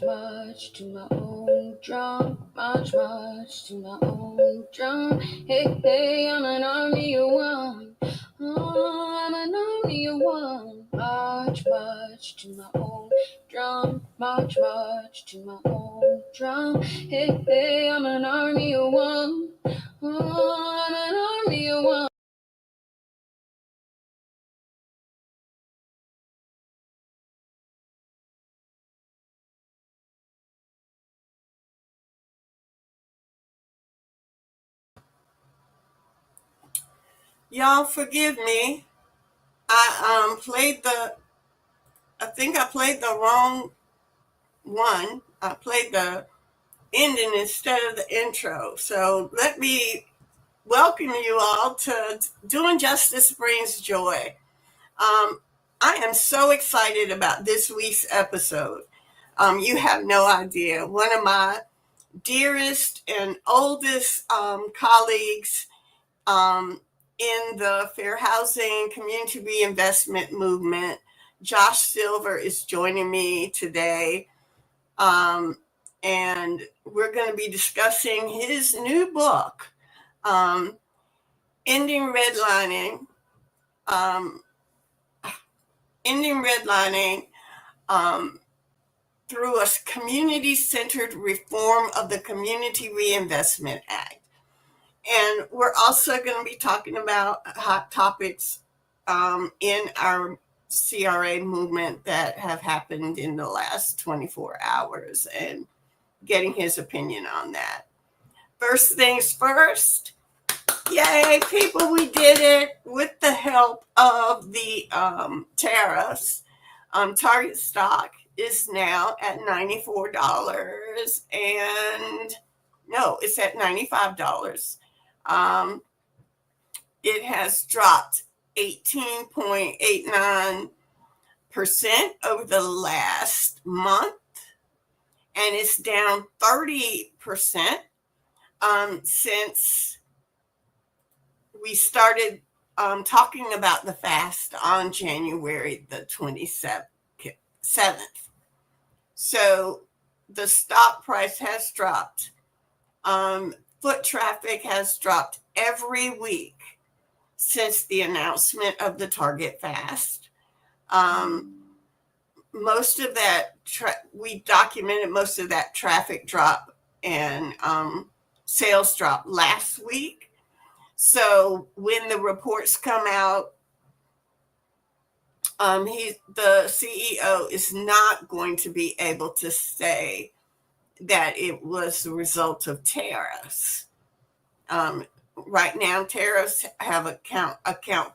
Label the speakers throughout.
Speaker 1: much to my own drum, march, march to my own drum. Hey, hey, I'm an army of one. Oh, I'm an army of one. March, march to my own drum, march, march to my own drum. Hey, hey, I'm an army of one. Oh, I'm an army of one.
Speaker 2: Y'all forgive me. I think I played the wrong one. I played the ending instead of the intro. So let me welcome you all to Doing Justice Brings Joy. I am so excited about this week's episode. You have no idea. One of my dearest and oldest colleagues um, in the fair housing community reinvestment movement, Josh Silver, is joining me today. Um, and we're going to be discussing his new book, um, Ending Redlining. Um, Ending Redlining through a community-centered reform of the Community Reinvestment Act. And we're also going to be talking about hot topics in our CRA movement that have happened in the last 24 hours and getting his opinion on that. First things first, yay, people, we did it with the help of the tariffs. Target stock is now at $94 and no, it's at $95. It has dropped 18.89% over the last month, and it's down 30% since we started talking about the fast on January the 27th. So the stock price has dropped. Foot traffic has dropped every week since the announcement of the Target fast. Most of that, we documented most of that traffic drop and sales drop last week. So when the reports come out, the CEO is not going to be able to say that it was the result of tariffs. Right now, tariffs have account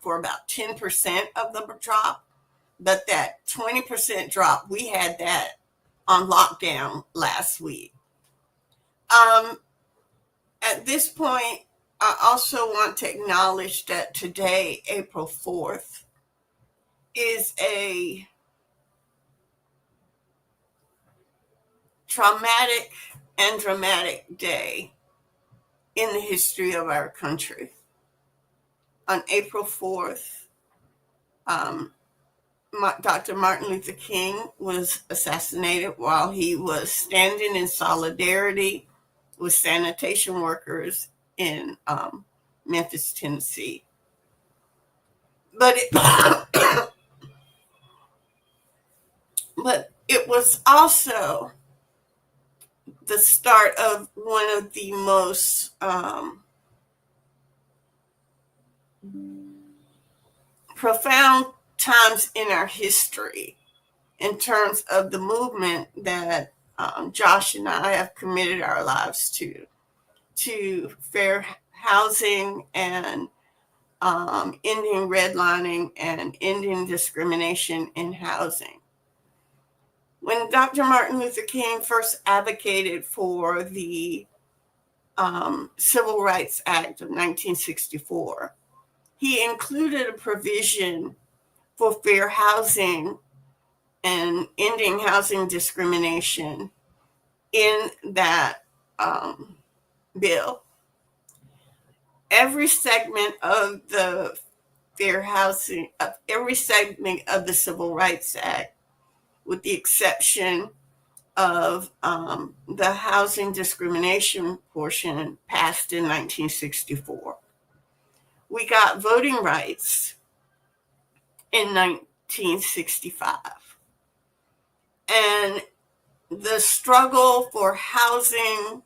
Speaker 2: for about 10% of the drop, but that 20% drop, we had that on lockdown last week. At this point, I also want to acknowledge that today, April 4th, is a traumatic and dramatic day in the history of our country. On April 4th, Dr. Martin Luther King was assassinated while he was standing in solidarity with sanitation workers in Memphis, Tennessee. But it was also the start of one of the most profound times in our history in terms of the movement that Josh and I have committed our lives to fair housing and ending redlining and ending discrimination in housing. When Dr. Martin Luther King first advocated for the Civil Rights Act of 1964, he included a provision for fair housing and ending housing discrimination in that bill. Every segment of the fair housing, every segment of the Civil Rights Act, with the exception of the housing discrimination portion passed in 1964. We got voting rights in 1965. And the struggle for housing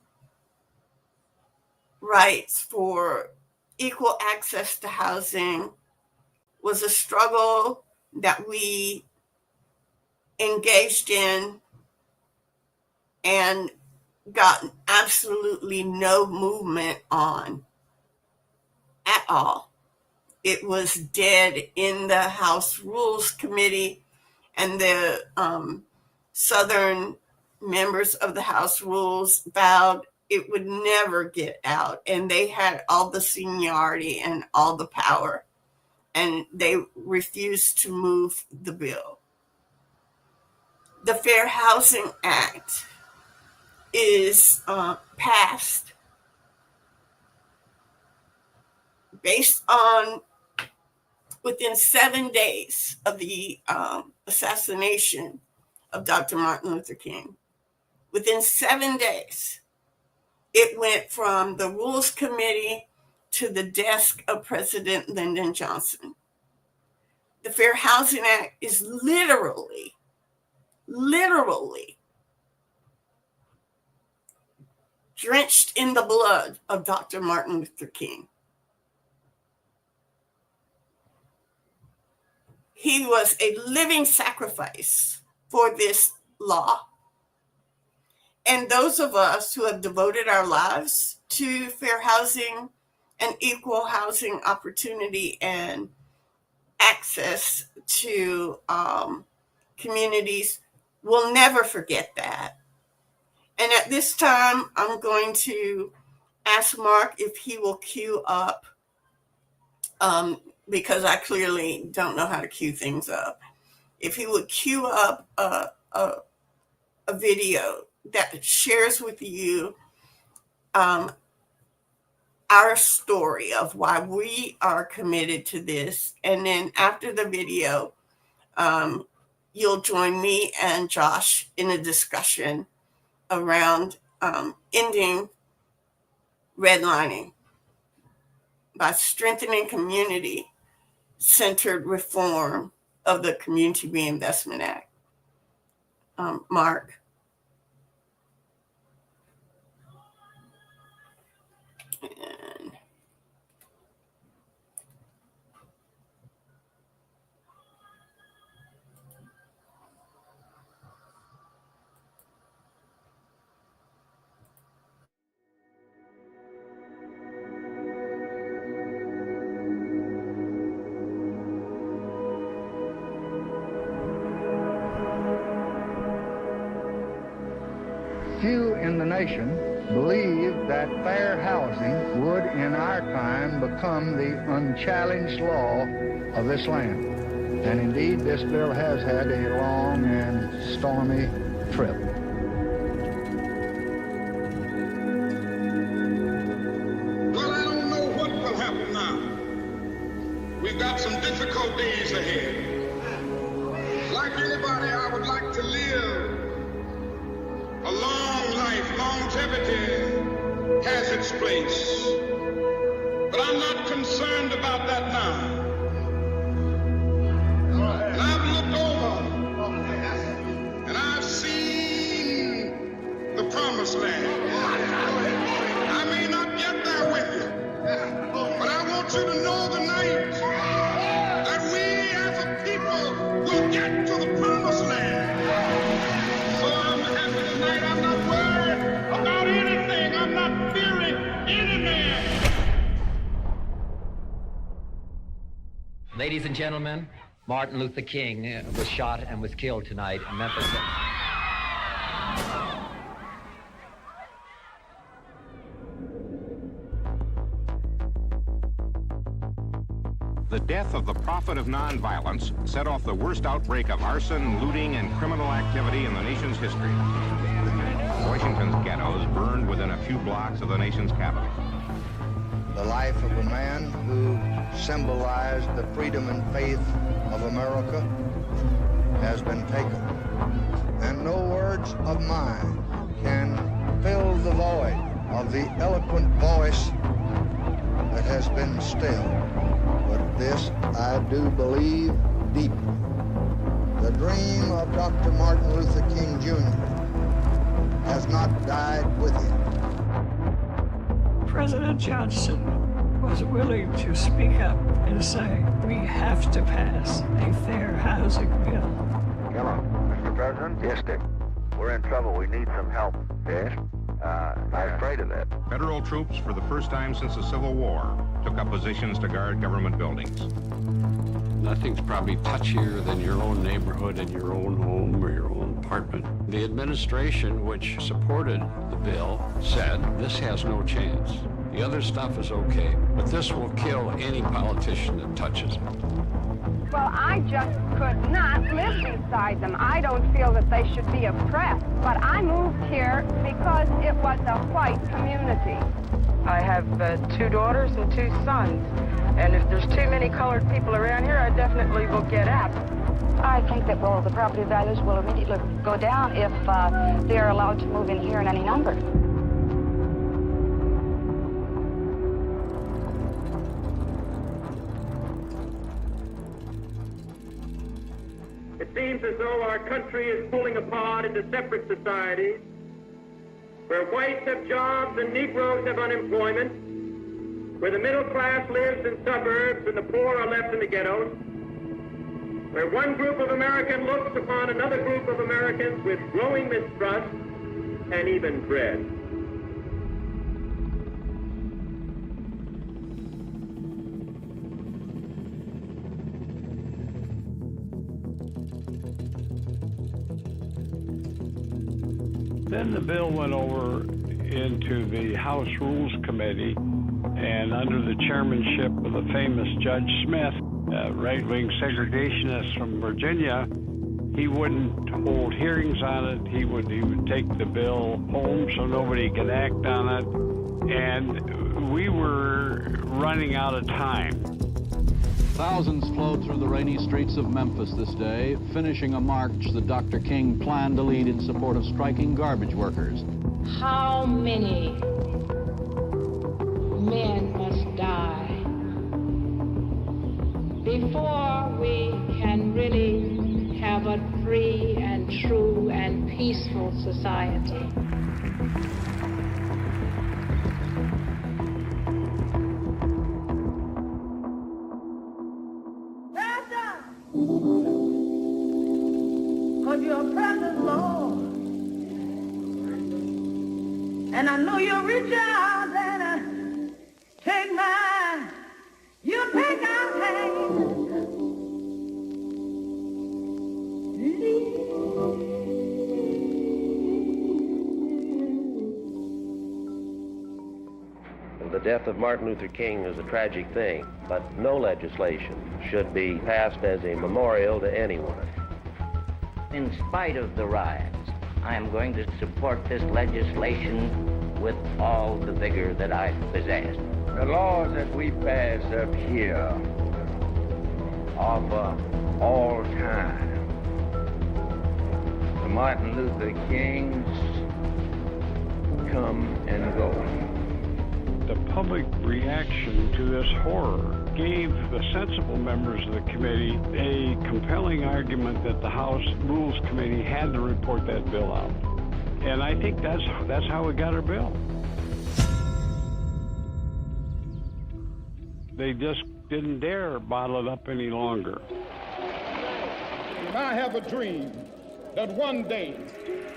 Speaker 2: rights, for equal access to housing, was a struggle that we engaged in and got absolutely no movement on at all. It was dead in the House Rules Committee, and the Southern members of the House Rules vowed it would never get out, and they had all the seniority and all the power, and they refused to move the bill. The Fair Housing Act is passed based on within 7 days of the assassination of Dr. Martin Luther King. Within 7 days, it went from the Rules Committee to the desk of President Lyndon Johnson. The Fair Housing Act is literally drenched in the blood of Dr. Martin Luther King. He was a living sacrifice for this law. And those of us who have devoted our lives to fair housing and equal housing opportunity and access to communities will never forget that. And at this time, I'm going to ask Mark if he will cue up, because I clearly don't know how to cue things up. If he would cue up a video that shares with you our story of why we are committed to this. And then after the video, you'll join me and Josh in a discussion around ending redlining by strengthening community-centered reform of the Community Reinvestment Act. Mark. And
Speaker 3: few in the nation believe that fair housing would in our time become the unchallenged law of this land. And indeed, this bill has had a long and stormy trip.
Speaker 4: Well, I don't know what will happen now. We've got some difficult days ahead. Like anybody, I would like to live a long life. Longevity has its place. But I'm not concerned about that now. And I've looked over and I've seen the promised land. I may not get there with you, but I want you to know tonight that we as a people will get to the promised land. So I'm happy tonight. I'm not worried about anything. I'm not fearing any man.
Speaker 5: Ladies and gentlemen, Martin Luther King was shot and was killed tonight in Memphis.
Speaker 6: The death of the prophet of nonviolence set off the worst outbreak of arson, looting, and criminal activity in the nation's history. Washington's ghettos burned within a few blocks of the nation's capital.
Speaker 3: The life of a man who symbolized the freedom and faith of America has been taken. and no words of mine can fill the void of the eloquent voice that has been stilled. But this I do believe deeply. The dream of Dr. Martin Luther King Jr. has not died with him.
Speaker 7: President Johnson was willing to speak up and say, we have to pass a fair housing bill.
Speaker 3: Hello, Mr. President? Yes, Dick. We're in trouble. We need some help. Yes? I'm afraid of that.
Speaker 6: Federal troops, for the first time since the Civil War, took up positions to guard government buildings.
Speaker 8: Nothing's probably touchier than your own neighborhood and your own home or your own apartment. The administration, which supported the bill, said this has no chance. The other stuff is okay, but this will kill any politician that touches it.
Speaker 9: Well, I just could not live beside them. I don't feel that they should be oppressed. But I moved here because it was a white community.
Speaker 10: I have 2 daughters and 2 sons. And if there's too many colored people around here, I definitely will get out.
Speaker 9: I think that, well, the property values will immediately go down if they are allowed to move in here in any number.
Speaker 11: It seems as though our country is pulling apart into separate societies, where whites have jobs and Negroes have unemployment, where the middle class lives in suburbs and the poor are left in the ghettos, where one group of Americans looks upon another group of Americans with growing mistrust and even dread.
Speaker 7: Then the bill went over into the House Rules Committee, and under the chairmanship of the famous Judge Smith, a right-wing segregationist from Virginia, he wouldn't hold hearings on it. He would take the bill home so nobody could act on it, and we were running out of time.
Speaker 12: Thousands flowed through the rainy streets of Memphis this day, finishing a march that Dr. King planned to lead in support of striking garbage workers.
Speaker 13: How many men must die before we can really have a free and true and peaceful society?
Speaker 14: Cause you're present, Lord. And I know you'll reach out and take mine. You take our hand.
Speaker 15: The death of Martin Luther King is a tragic thing, but no legislation should be passed as a memorial to anyone.
Speaker 16: In spite of the riots, I am going to support this legislation with all the vigor that I possess.
Speaker 17: The laws that we pass up here are for all time. The Martin Luther Kings come and go.
Speaker 7: The public reaction to this horror gave the sensible members of the committee a compelling argument that the House Rules Committee had to report that bill out. And I think that's how we got our bill. They just didn't dare bottle it up any longer.
Speaker 4: And I have a dream that one day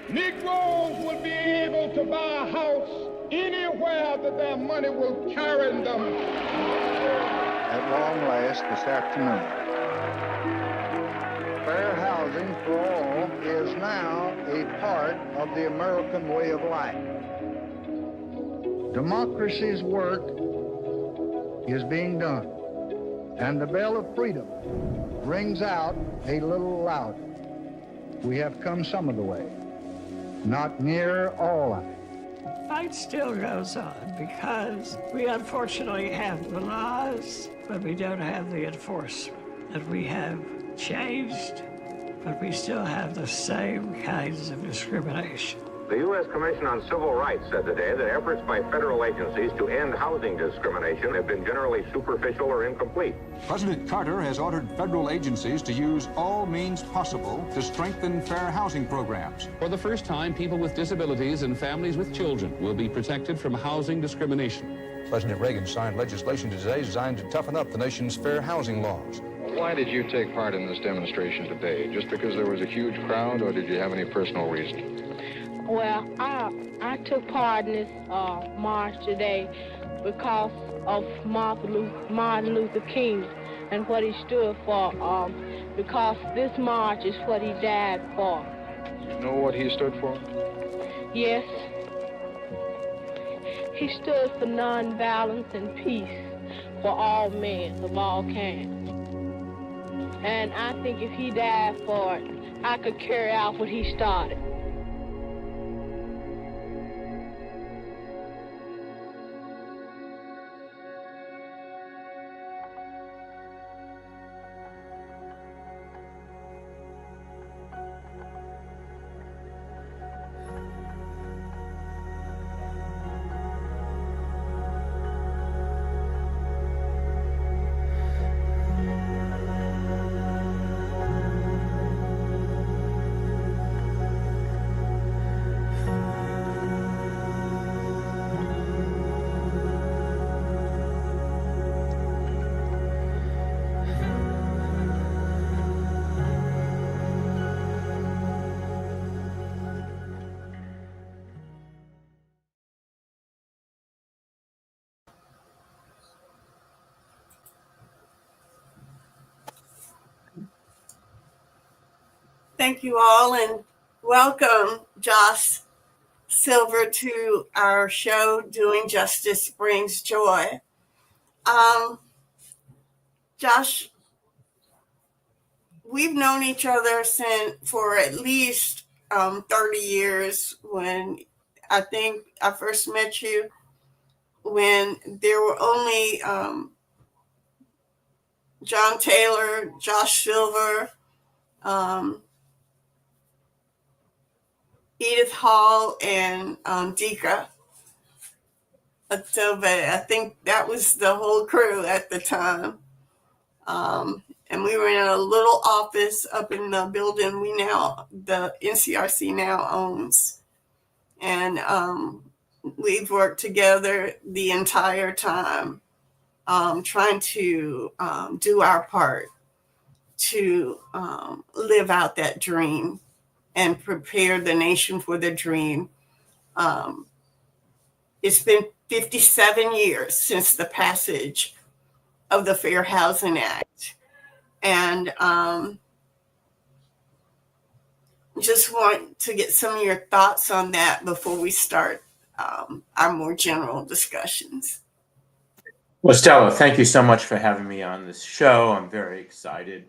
Speaker 4: Negroes will be able to buy a house anywhere that their money will carry them.
Speaker 3: At long last this afternoon, fair housing for all is now a part of the American way of life. Democracy's work is being done, and the bell of freedom rings out a little louder. We have come some of the way, not near all of it.
Speaker 7: The fight still goes on because we unfortunately have the laws, but we don't have the enforcement. That we have changed
Speaker 18: but we still have the same kinds of discrimination.
Speaker 6: The U.S. Commission on Civil Rights said today that efforts by federal agencies to end housing discrimination have been generally superficial or incomplete.
Speaker 19: President Carter has ordered federal agencies to use all means possible to strengthen fair housing programs.
Speaker 8: For the first time, people with disabilities and families with children will be protected from housing discrimination.
Speaker 19: President Reagan signed legislation today designed to toughen up the nation's fair housing laws.
Speaker 20: Why did you take part in this demonstration today? Just because there was a huge crowd, or did you have any personal reason?
Speaker 13: Well, I took part in this march today because of Martin Luther King and what he stood for, because this march is what he died for.
Speaker 20: You know what he stood for?
Speaker 13: Yes. He stood for nonviolence and peace for all men of all kinds. And I think if he died for it, I could carry out what he started.
Speaker 2: Thank you all, and welcome Josh Silver to our show, Doing Justice Brings Joy. Josh, we've known each other for at least 30 years. When I think I first met you when there were only John Taylor, Josh Silver, Edith Hall, and Dika Adobe. I think that was the whole crew at the time. And we were in a little office up in the building the NCRC now owns. And we've worked together the entire time, trying to do our part to live out that dream and prepare the nation for the dream. It's been 57 years since the passage of the Fair Housing Act. And just want to get some of your thoughts on that before we start our more general discussions.
Speaker 21: Well, Stella, thank you so much for having me on this show. I'm very excited.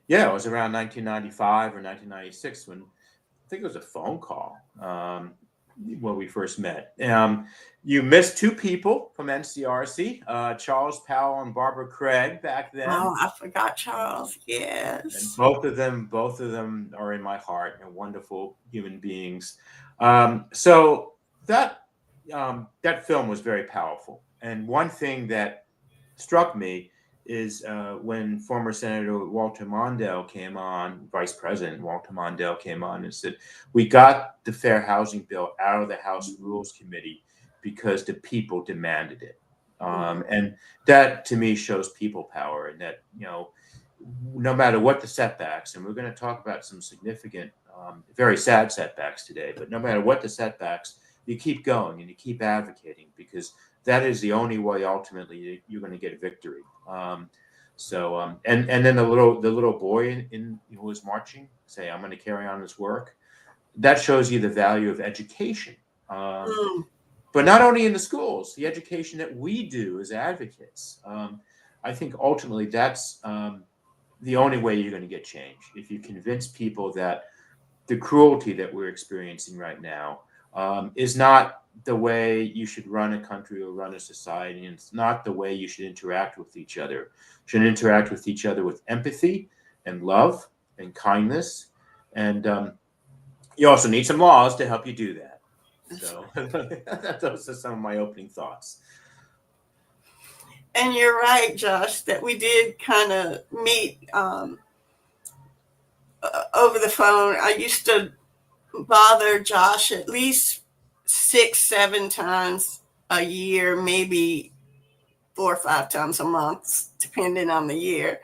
Speaker 21: Yeah, it was around 1995 or 1996 when I think it was a phone call when we first met. You missed two people from NCRC, Charles Powell and Barbara Craig back then.
Speaker 2: Oh, I forgot Charles. Yes.
Speaker 21: And both of them are in my heart and wonderful human beings. So that film was very powerful. And one thing that struck me is when former Senator Walter Mondale came on, Vice President Walter Mondale came on and said, we got the Fair Housing Bill out of the House Rules Committee because the people demanded it. And that to me shows people power, and that, no matter what the setbacks, and we're going to talk about some significant, very sad setbacks today, but no matter what the setbacks, you keep going and you keep advocating, because that is the only way ultimately you're going to get a victory. And then the little boy who was marching say, I'm going to carry on this work. That shows you the value of education. But not only in the schools, the education that we do as advocates. I think ultimately that's the only way you're going to get change. If you convince people that the cruelty that we're experiencing right now is not the way you should run a country or run a society, and it's not the way you should interact with each other. You should interact with each other with empathy and love and kindness. And you also need some laws to help you do that. So those are some of my opening thoughts.
Speaker 2: And you're right, Josh, that we did kind of meet over the phone. I used to bother Josh at least 6-7 times a year, maybe 4 or 5 times a month, depending on the year,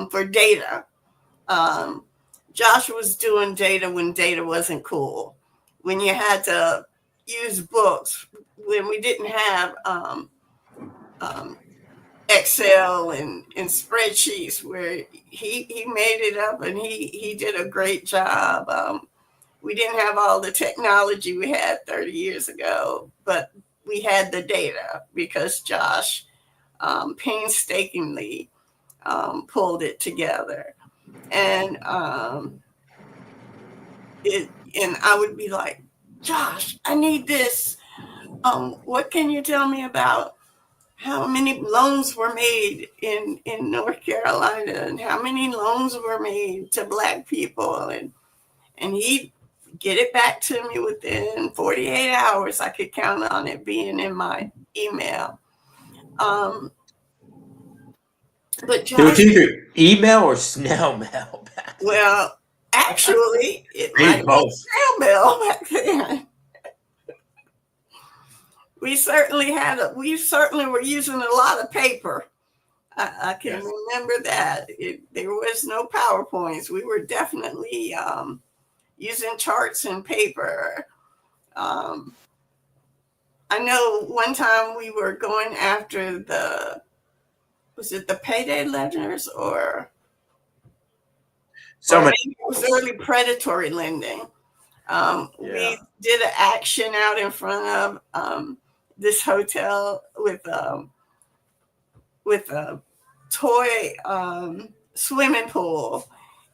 Speaker 2: for data. Josh was doing data when data wasn't cool, when you had to use books, when we didn't have Excel and spreadsheets, where he made it up, and he did a great job. We didn't have all the technology we had 30 years ago, but we had the data because Josh painstakingly pulled it together. And I would be like, Josh, I need this. What can you tell me about how many loans were made in North Carolina, and how many loans were made to Black people? And he'd get it back to me within 48 hours. I could count on it being in my email. But Josh,
Speaker 21: it was either email or snail mail back then.
Speaker 2: Well, actually, it might be snail mail back then. We certainly were using a lot of paper. I can remember that. There was no PowerPoints. We were definitely using charts and paper. I know one time we were going after was it the payday lenders, or maybe it was early predatory lending. We did an action out in front of this hotel with a toy swimming pool,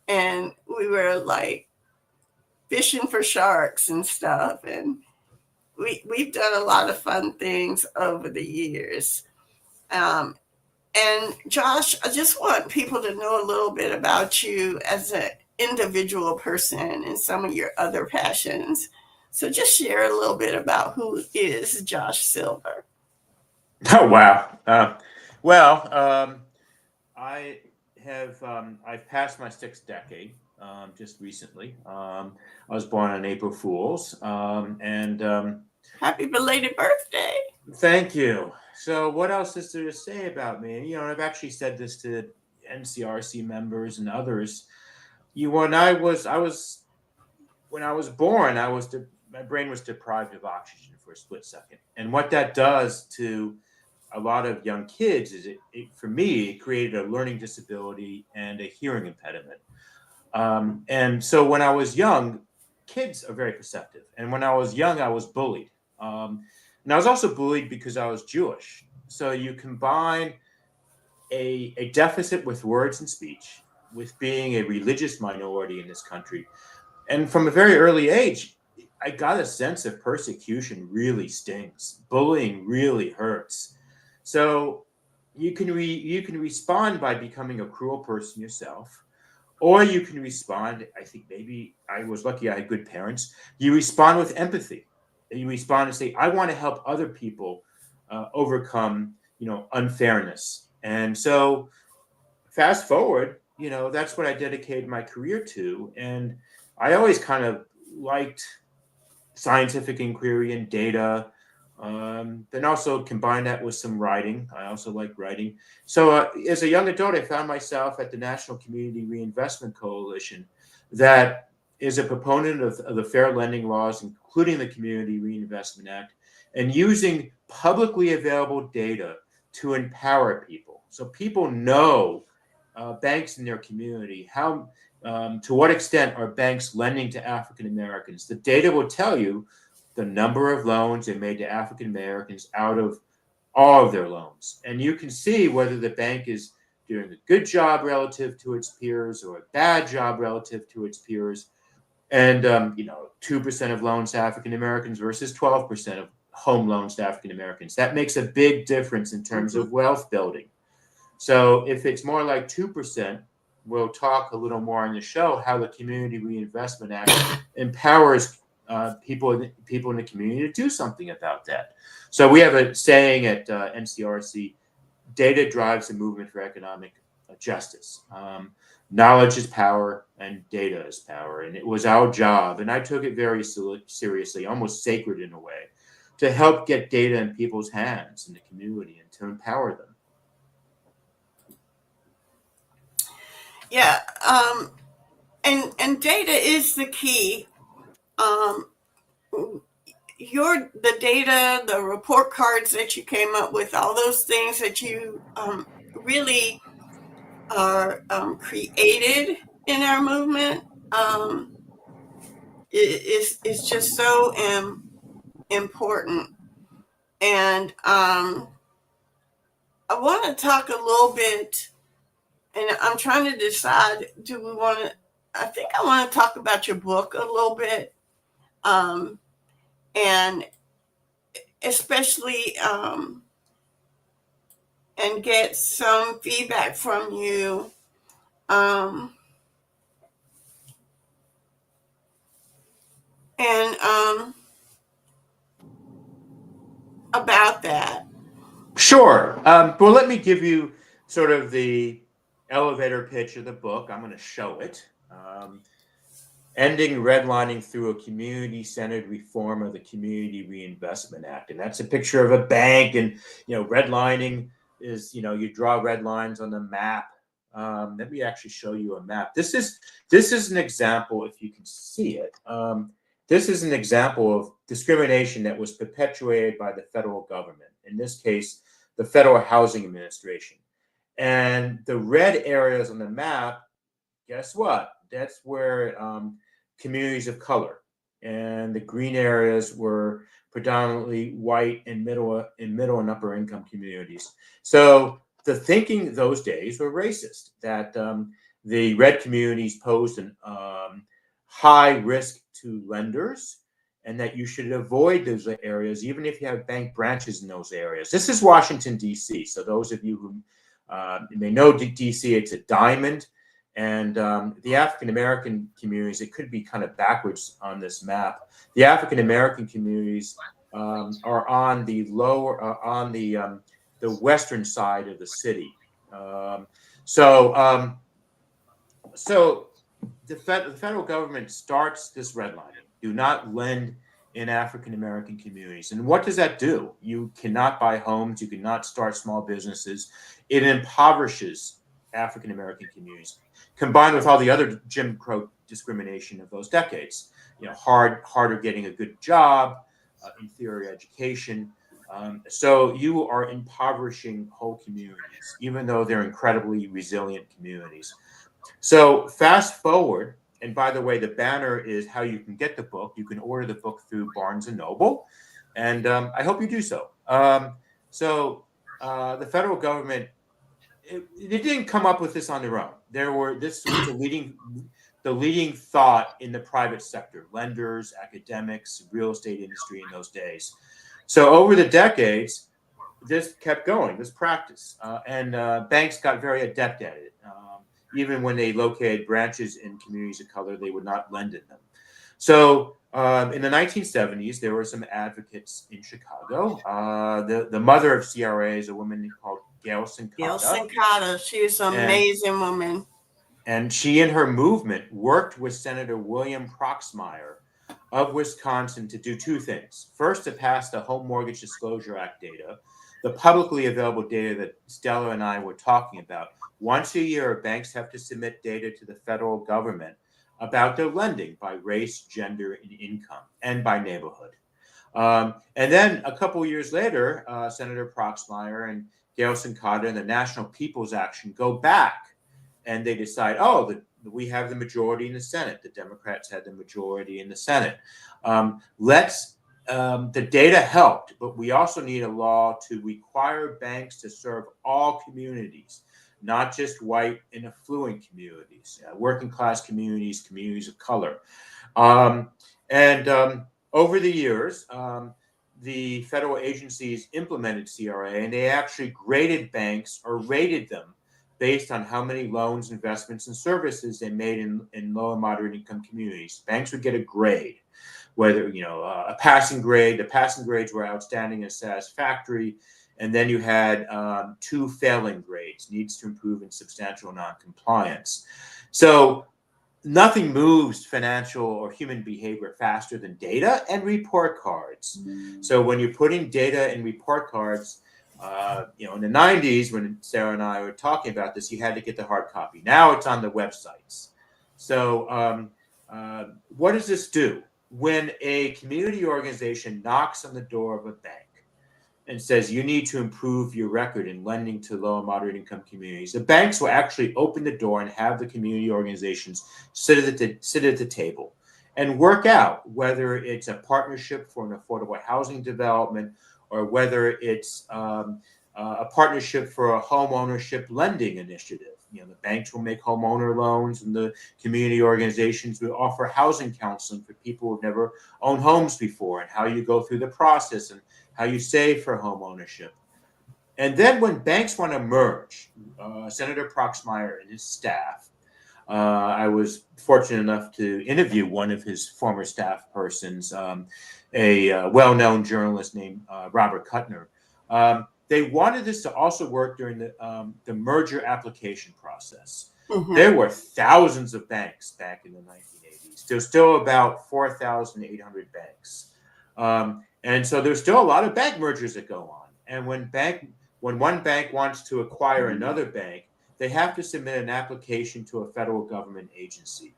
Speaker 2: and we were like fishing for sharks and stuff. And we've done a lot of fun things over the years. And Josh, I just want people to know a little bit about you as an individual person and some of your other passions. So just share a little bit about who is Josh Silver.
Speaker 21: Oh, wow. I've passed my 6th decade just recently. I was born on April Fool's.
Speaker 2: Happy belated birthday.
Speaker 21: Thank you. So what else is there to say about me? I've actually said this to NCRC members and others. When I was born, my brain was deprived of oxygen for a split second. And what that does to a lot of young kids is it for me, it created a learning disability and a hearing impediment. And so when I was young, kids are very perceptive. And when I was young, I was bullied. And I was also bullied because I was Jewish. So you combine a deficit with words and speech with being a religious minority in this country. And from a very early age, I got a sense of persecution really stings. Bullying really hurts. So you can respond by becoming a cruel person yourself, or you can respond, I think maybe I was lucky I had good parents. You respond with empathy. You respond and say, I want to help other people overcome, unfairness. And so fast forward, that's what I dedicated my career to. And I always kind of liked scientific inquiry and data. Then also combine that with some writing. I also like writing. So as a young adult, I found myself at the National Community Reinvestment Coalition that is a proponent of the fair lending laws, including the Community Reinvestment Act, and using publicly available data to empower people. So people know banks in their community, how to what extent are banks lending to African Americans. The data will tell you the number of loans they made to African Americans out of all of their loans. And you can see whether the bank is doing a good job relative to its peers or a bad job relative to its peers. And, 2% of loans to African Americans versus 12% of home loans to African Americans. That makes a big difference in terms of wealth building. So if it's more like 2%, we'll talk a little more on the show how the Community Reinvestment Act empowers people in the community to do something about that. So we have a saying at NCRC: data drives the movement for economic justice. Knowledge is power and data is power. And it was our job, and I took it very seriously, almost sacred in a way, to help get data in people's hands in the community and to empower them.
Speaker 2: Yeah, and data is the key. The data, the report cards that you came up with, all those things that you really are created in our movement is just so important. And I want to talk a little bit, and I'm trying to decide, do we want to, I think I want to talk about your book a little bit, and especially and get some feedback from you and about that.
Speaker 21: Sure. Well, let me give you sort of the elevator pitch of the book. I'm going to show it. Ending redlining through a community-centered reform of the Community Reinvestment Act. And that's a picture of a bank. And, redlining is, you draw red lines on the map. Let me actually show you a map. This is an example, if you can see it. This is an example of discrimination that was perpetuated by the federal government. In this case, the Federal Housing Administration. And the red areas on the map, guess what? That's where communities of color, and the green areas were predominantly white and middle and upper income communities. So the thinking those days were racist, that the red communities posed an high risk to lenders, and that you should avoid those areas, even if you have bank branches in those areas. This is Washington, D.C. So those of you who may know D.C., it's a diamond. And the African-American communities, it could be kind of backwards on this map. The African-American communities are on the the western side of the city. So the federal government starts this redlining. Do not lend in African-American communities. And what does that do? You cannot buy homes. You cannot start small businesses. It impoverishes African-American communities, combined with all the other Jim Crow discrimination of those decades. Harder getting a good job, inferior education. So you are impoverishing whole communities, even though they're incredibly resilient communities. So fast forward, and by the way, the banner is how you can get the book. You can order the book through Barnes & Noble, and I hope you do so. The federal government, it didn't come up with this on their own. This was the leading thought in the private sector, lenders, academics, real estate industry in those days. So over the decades, this kept going, this practice, and banks got very adept at it. Even when they located branches in communities of color, they would not lend in them. So in the 1970s, there were some advocates in Chicago. The mother of CRA is a woman called Gail Sincata.
Speaker 2: Gail Sincata, she is an amazing woman.
Speaker 21: And she and her movement worked with Senator William Proxmire of Wisconsin to do two things. First, to pass the Home Mortgage Disclosure Act data, the publicly available data that Stella and I were talking about. Once a year, banks have to submit data to the federal government about their lending by race, gender, and income, and by neighborhood. And then a couple of years later, Senator Proxmire and Gail Sincata and the National People's Action go back, and they decide, we have the majority in the Senate. The Democrats had the majority in the Senate. The data helped, but we also need a law to require banks to serve all communities, not just white and affluent communities, working class communities, communities of color. Over the years, the federal agencies implemented CRA, and they actually graded banks or rated them based on how many loans, investments, and services they made in low and moderate income communities. Banks would get a grade, whether, a passing grade. The passing grades were outstanding and satisfactory. And then you had 2 failing grades, needs to improve and substantial noncompliance. So nothing moves financial or human behavior faster than data and report cards. So when you're putting data in report cards, in the 90s, when Sarah and I were talking about this, you had to get the hard copy. Now it's on the websites. So what does this do? When a community organization knocks on the door of a bank and says, you need to improve your record in lending to low and moderate income communities, the banks will actually open the door and have the community organizations sit at the table and work out whether it's a partnership for an affordable housing development or whether it's a partnership for a home ownership lending initiative. The banks will make homeowner loans, and the community organizations will offer housing counseling for people who've never owned homes before, and how you go through the process and how you save for home ownership. And then when banks want to merge, Senator Proxmire and his staff, I was fortunate enough to interview one of his former staff persons, a well-known journalist named Robert Kuttner. They wanted this to also work during the merger application process. Mm-hmm. There were thousands of banks back in the 1980s. There's still about 4,800 banks. And so there's still a lot of bank mergers that go on. And when one bank wants to acquire another bank, they have to submit an application to a federal government agency.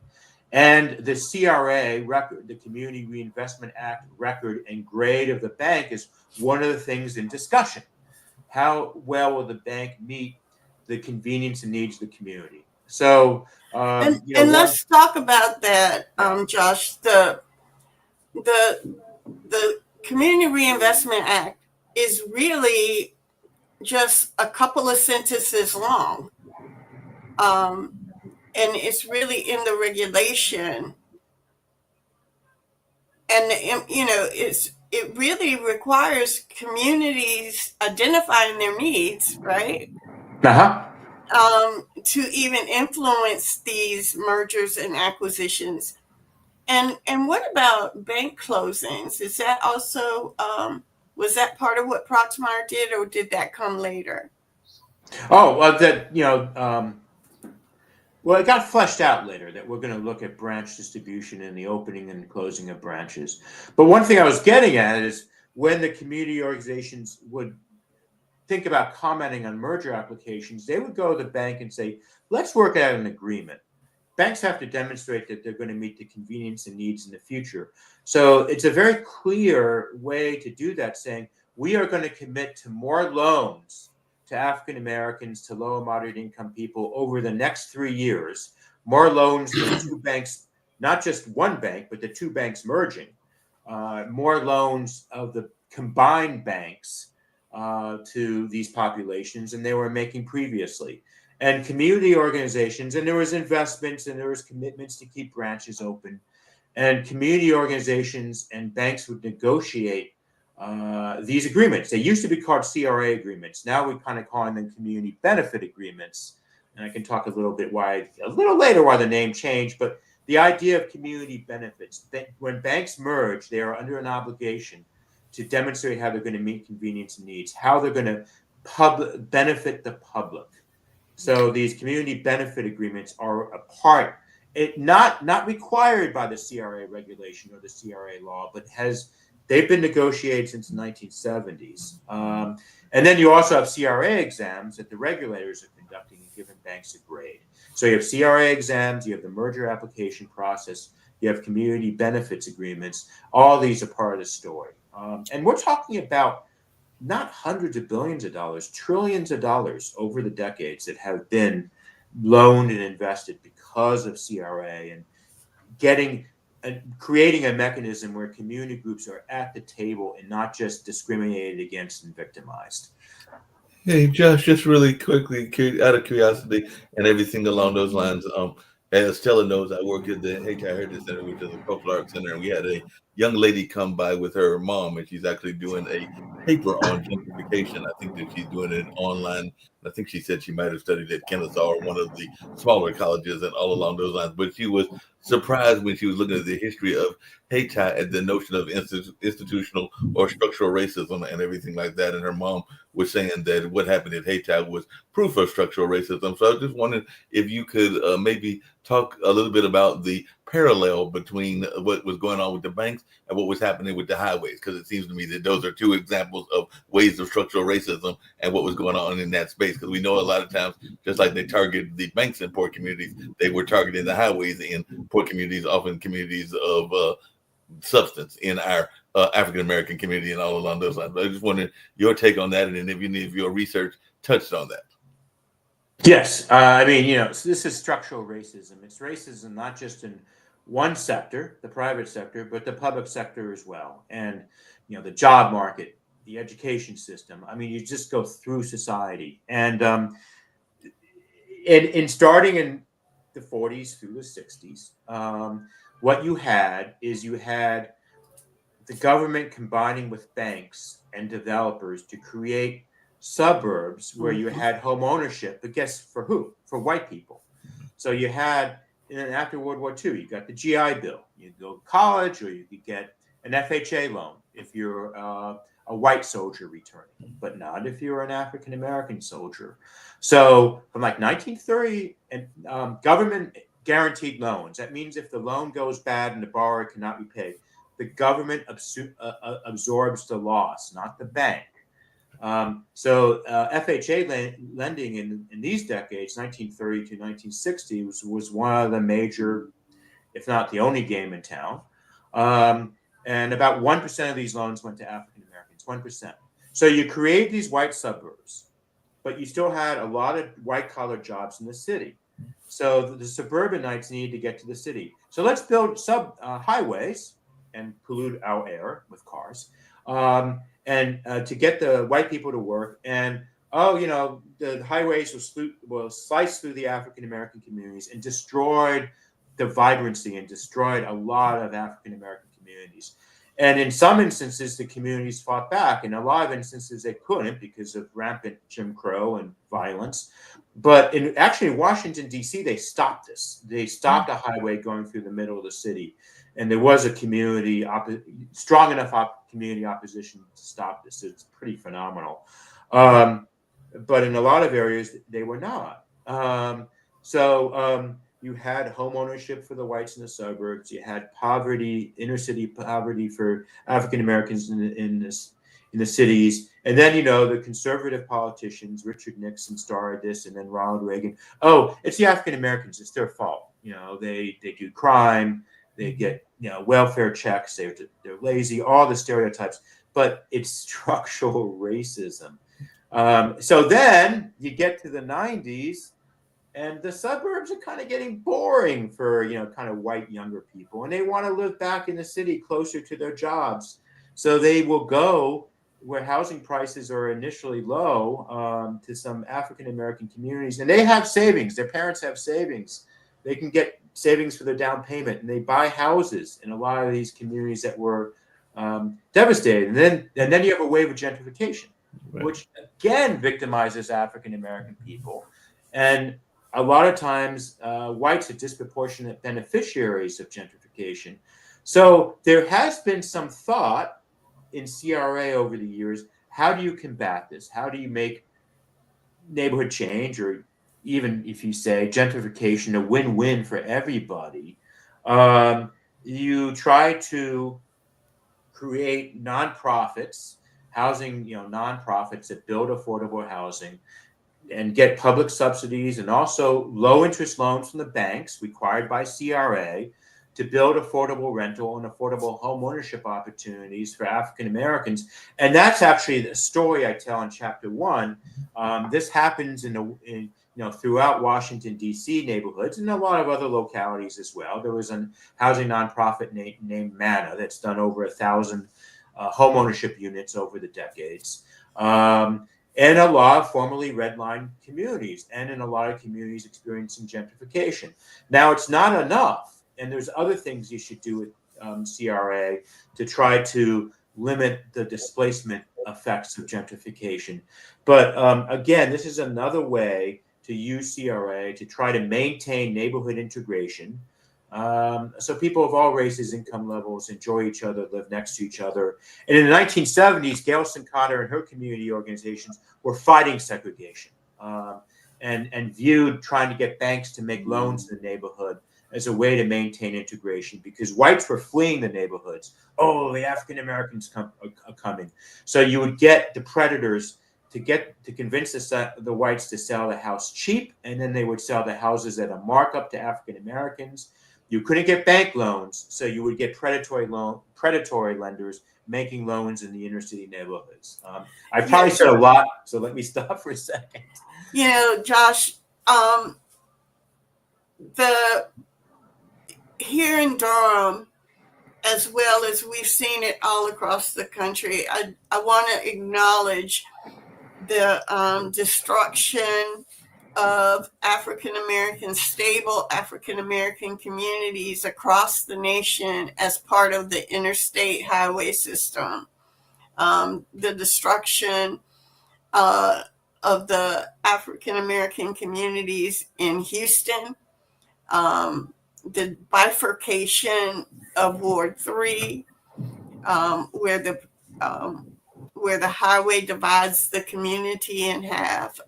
Speaker 21: And the CRA record, the Community Reinvestment Act record and grade of the bank is one of the things in discussion. How well will the bank meet the convenience and needs of the community? So,
Speaker 2: let's talk about that, Josh. The Community Reinvestment Act is really just a couple of sentences long. And it's really in the regulation. And, it really requires communities identifying their needs, right? To even influence these mergers and acquisitions. And what about bank closings? Is that also, was that part of what Proxmire did, or did that come later?
Speaker 21: Oh, well, well, it got fleshed out later that we're going to look at branch distribution and the opening and closing of branches. But one thing I was getting at is when the community organizations would think about commenting on merger applications, they would go to the bank and say, let's work out an agreement. Banks have to demonstrate that they're going to meet the convenience and needs in the future. So it's a very clear way to do that, saying we are going to commit to more loans to African Americans, to low and moderate income people over the next 3 years, more loans than 2 banks, not just one bank, but the 2 banks merging, more loans of the combined banks to these populations than they were making previously. And community organizations, and there was investments and there was commitments to keep branches open, and community organizations and banks would negotiate these agreements. They used to be called CRA agreements. Now we're kind of calling them community benefit agreements. And I can talk a little later why the name changed. But the idea of community benefits, when banks merge, they are under an obligation to demonstrate how they're going to meet convenience and needs, how they're going to benefit the public. So these community benefit agreements are a part, not required by the CRA regulation or the CRA law, but they've been negotiated since the 1970s. And then you also have CRA exams that the regulators are conducting and giving banks a grade. So you have CRA exams, you have the merger application process, you have community benefits agreements. All these are part of the story. And we're talking about not hundreds of billions of dollars, trillions of dollars over the decades that have been loaned and invested because of CRA, and creating a mechanism where community groups are at the table and not just discriminated against and victimized.
Speaker 1: Hey, Josh, just really quickly, out of curiosity and everything along those lines, as Stella knows, I work at the Hayti Heritage Center, which is a cultural arts center, and we had a young lady come by with her mom, and she's actually doing a paper on gentrification. I think that she's doing it online. I think she said she might have studied at Kennesaw or one of the smaller colleges and all along those lines. But she was surprised when she was looking at the history of Haiti and the notion of institutional or structural racism and everything like that. And her mom was saying that what happened at Haiti was proof of structural racism. So I just wondered if you could maybe talk a little bit about the parallel between what was going on with the banks and what was happening with the highways, because it seems to me that those are two examples of ways of structural racism and what was going on in that space. Because we know a lot of times, just like they targeted the banks in poor communities, they were targeting the highways in poor communities, often communities of substance in our African American community and all along those lines. But I just wondered your take on that, and then if any of your research touched on that.
Speaker 21: Yes, I mean, so this is structural racism. It's racism not just in one sector, the private sector, but the public sector as well. And, the job market, the education system. I mean, you just go through society. And in starting in the 40s through the 60s, what you had the government combining with banks and developers to create suburbs where you had home ownership, but guess for who? For white people. So you had, and then after World War II, you got the GI Bill. You go to college, or you could get an FHA loan if you're a white soldier returning, but not if you're an African American soldier. So from like 1930, and government guaranteed loans. That means if the loan goes bad and the borrower cannot repay, the government absorbs the loss, not the bank. So FHA lending in these decades, 1930 to 1960, was one of the major, if not the only game in town. And about 1% of these loans went to African Americans, 1%. So you create these white suburbs, but you still had a lot of white-collar jobs in the city. So the suburbanites needed to get to the city. So let's build highways and pollute our air with cars. And to get the white people to work, and the highways will slice through the African American communities and destroyed the vibrancy and destroyed a lot of African American communities. And in some instances, the communities fought back. In a lot of instances, they couldn't because of rampant Jim Crow and violence. But in Washington, D.C., they stopped this. They stopped a highway going through the middle of the city. And there was a strong enough community opposition to stop this. It's pretty phenomenal. But in a lot of areas, they were not. You had home ownership for the whites in the suburbs. You had poverty, inner city poverty for African Americans in the cities. And then, the conservative politicians, Richard Nixon started this, and then Ronald Reagan. Oh, it's the African Americans. It's their fault. They do crime. They get welfare checks. They're lazy. All the stereotypes. But it's structural racism. So then you get to the 90s. And the suburbs are kind of getting boring for, kind of white younger people. And they want to live back in the city closer to their jobs. So they will go where housing prices are initially low to some African-American communities. And they have savings. Their parents have savings. They can get savings for their down payment. And they buy houses in a lot of these communities that were devastated. And then you have a wave of gentrification, right, which again victimizes African-American people. And a lot of times, whites are disproportionate beneficiaries of gentrification. So there has been some thought in CRA over the years, how do you combat this? How do you make neighborhood change, or even if you say gentrification, a win-win for everybody? You try to create nonprofits, housing, nonprofits that build affordable housing, and get public subsidies and also low interest loans from the banks required by CRA to build affordable rental and affordable home ownership opportunities for African Americans. And that's actually the story I tell in chapter 1. This happens throughout Washington, D.C. neighborhoods and a lot of other localities as well. There was a housing nonprofit named MANA that's done over 1,000 home ownership units over the decades. And a lot of formerly redline communities, and in a lot of communities experiencing gentrification. Now, it's not enough, and there's other things you should do with CRA to try to limit the displacement effects of gentrification. But again, this is another way to use CRA to try to maintain neighborhood integration. So people of all races, income levels enjoy each other, live next to each other. And in the 1970s, Galeston Cotter and her community organizations were fighting segregation and viewed trying to get banks to make loans in the neighborhood as a way to maintain integration, because whites were fleeing the neighborhoods. Oh, the African Americans are coming. So you would get the predators to convince the whites to sell the house cheap, and then they would sell the houses at a markup to African Americans. You couldn't get bank loans, so you would get predatory lenders making loans in the inner city neighborhoods. I probably said a lot, so let me stop for a second.
Speaker 2: You know, Josh, here in Durham, as well as we've seen it all across the country, I want to acknowledge the destruction of stable African American communities across the nation as part of the interstate highway system. The destruction of the African American communities in Houston, the bifurcation of Ward 3, where the highway divides the community in half,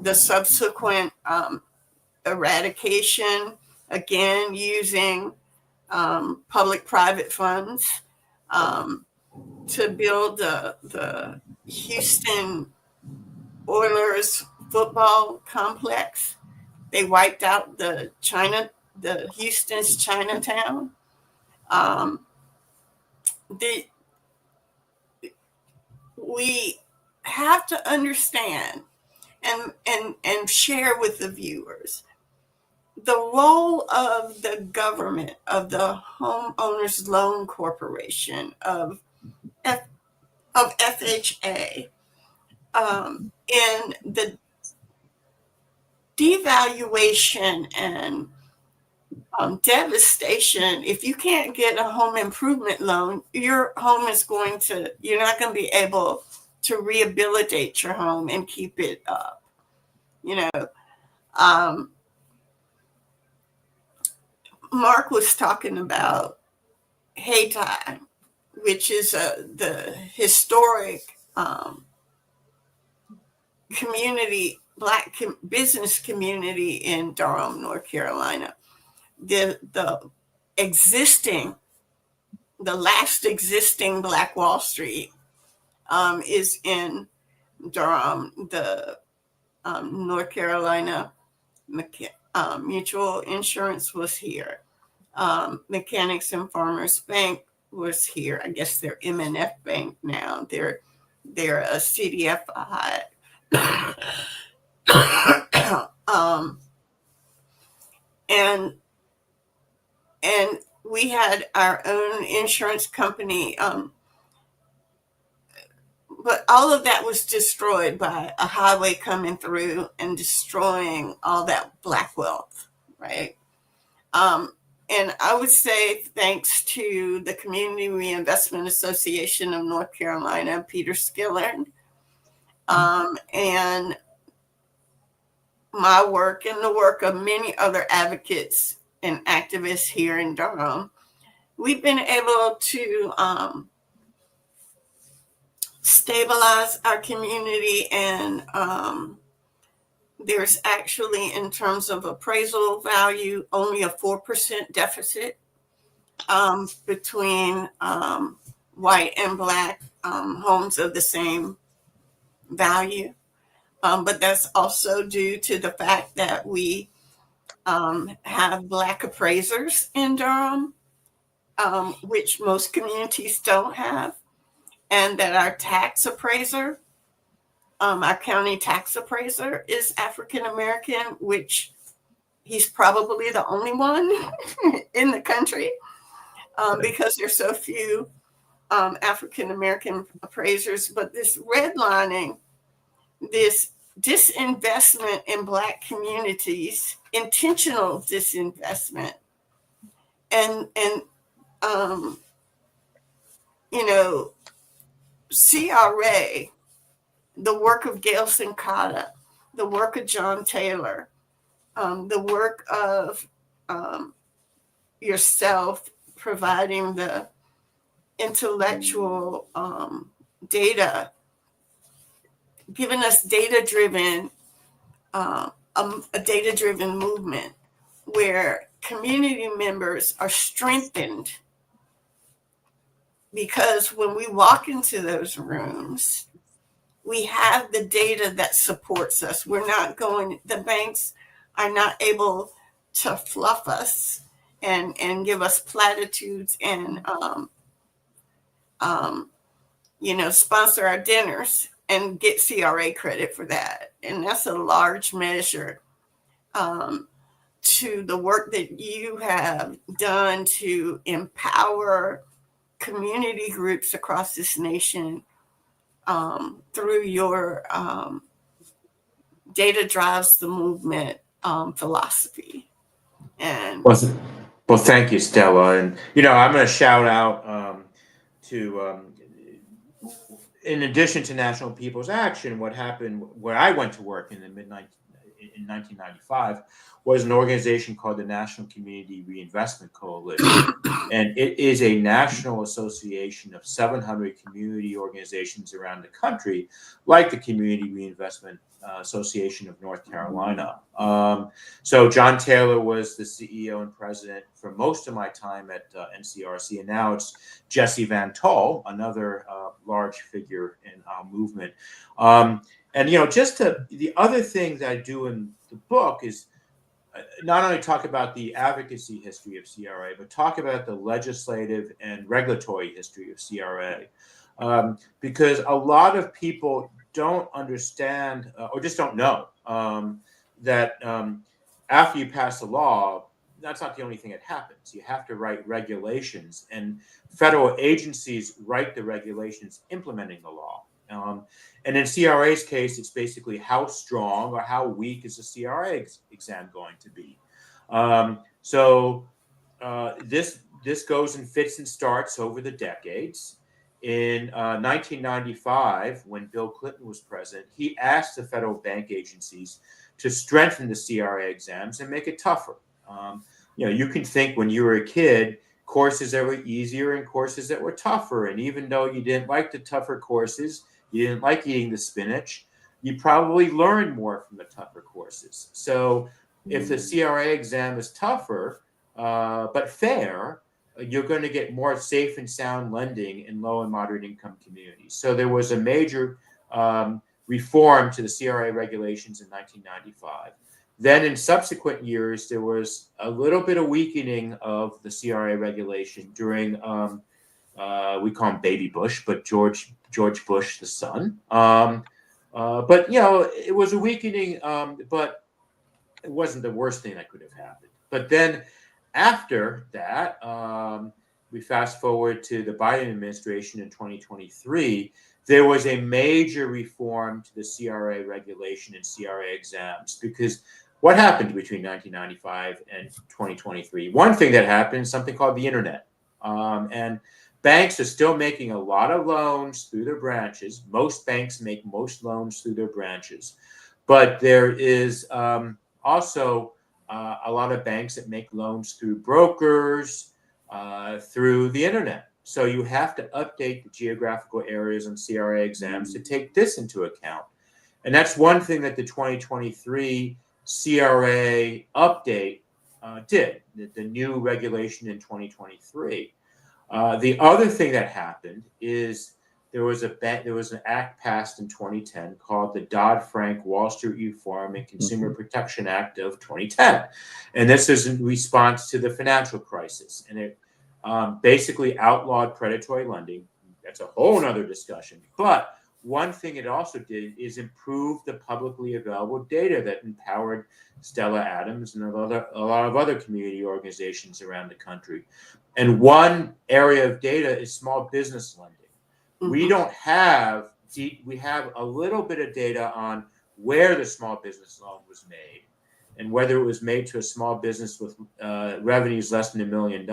Speaker 2: the subsequent eradication, again using public-private funds to build the Houston Oilers football complex. They wiped out the Houston's Chinatown. We have to understand and share with the viewers the role of the government, of the Homeowners Loan Corporation, of FHA, in the devaluation and devastation. If you can't get a home improvement loan, your home you're not going to be able to rehabilitate your home and keep it up. You know, Mark was talking about Hayti, which is the historic community, Black business community in Durham, North Carolina. The last existing Black Wall Street is in Durham. The North Carolina Mutual Insurance was here. Mechanics and Farmers Bank was here. I guess they're M&F Bank now. They're a CDFI. And we had our own insurance company, but all of that was destroyed by a highway coming through and destroying all that Black wealth, right? And I would say thanks to the Community Reinvestment Association of North Carolina, Peter Skillern, and my work and the work of many other advocates and activists here in Durham, we've been able to stabilize our community, and there's actually, in terms of appraisal value, only a 4% deficit between white and Black homes of the same value. But that's also due to the fact that we have Black appraisers in Durham, which most communities don't have, and that our tax appraiser, our county tax appraiser, is African American, which he's probably the only one in the country, because there's so few African American appraisers. But this redlining, this disinvestment in Black communities, intentional disinvestment, and you know, CRA, the work of Gail Sincata, the work of John Taylor, the work of yourself providing the intellectual data, giving us data-driven, a data-driven movement where community members are strengthened, because when we walk into those rooms, we have the data that supports us. We're not going, the banks are not able to fluff us and give us platitudes and, you know, sponsor our dinners and get CRA credit for that. And that's a large measure to the work that you have done to empower community groups across this nation through your data drives the movement philosophy. And
Speaker 21: well, thank you, Stella. And you know, I'm going to shout out to in addition to National People's Action, what happened where I went to work in 1995 was an organization called the National Community Reinvestment Coalition. And it is a national association of 700 community organizations around the country, like the Community Reinvestment Association of North Carolina. So John Taylor was the CEO and president for most of my time at NCRC, and now it's Jesse Van Tol, another large figure in our movement. And, you know, the other thing that I do in the book is not only talk about the advocacy history of CRA, but talk about the legislative and regulatory history of CRA. Because a lot of people don't understand or just don't know that after you pass a law, that's not the only thing that happens. You have to write regulations, and federal agencies write the regulations implementing the law. And in CRA's case, it's basically how strong or how weak is the CRA exam going to be. This goes in fits and starts over the decades. In 1995, when Bill Clinton was president, he asked the federal bank agencies to strengthen the CRA exams and make it tougher. You know, you can think when you were a kid, courses that were easier and courses that were tougher. And even though you didn't like the tougher courses, you didn't like eating the spinach, you probably learned more from the tougher courses. So if the CRA exam is tougher, but fair, you're going to get more safe and sound lending in low and moderate income communities. So there was a major reform to the CRA regulations in 1995. Then in subsequent years, there was a little bit of weakening of the CRA regulation during, we call him Baby Bush, but George Bush, the son. But, you know, it was a weakening, but it wasn't the worst thing that could have happened. But then after that, we fast forward to the Biden administration in 2023, there was a major reform to the CRA regulation and CRA exams, because what happened between 1995 and 2023? One thing that happened is something called the internet. And banks are still making a lot of loans through their branches. Most banks make most loans through their branches. But there is also a lot of banks that make loans through brokers, through the internet. So you have to update the geographical areas on CRA exams to take this into account. And that's one thing that the 2023 CRA update did, the new regulation in 2023. The other thing that happened is there was an act passed in 2010 called the Dodd-Frank Wall Street Reform and Consumer Protection Act of 2010. And this is in response to the financial crisis. And it basically outlawed predatory lending. That's a whole nother discussion. But one thing it also did is improve the publicly available data that empowered Stella Adams and a lot of other community organizations around the country. And one area of data is small business lending. We don't have we have a little bit of data on where the small business loan was made. and whether it was made to a small business with revenues less than $1 million.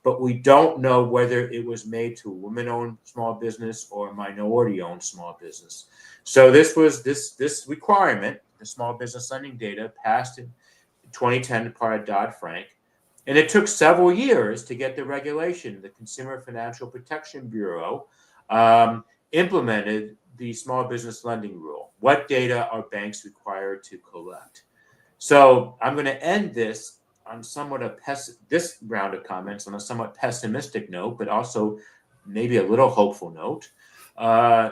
Speaker 21: But we don't know whether it was made to a woman-owned small business or a minority-owned small business. So this requirement, the small business lending data, passed in 2010 part of Dodd-Frank, and it took several years to get the regulation. The Consumer Financial Protection Bureau implemented the small business lending rule. What data are banks required to collect? So I'm going to end this on this round of comments on a somewhat pessimistic note, but also maybe a little hopeful note.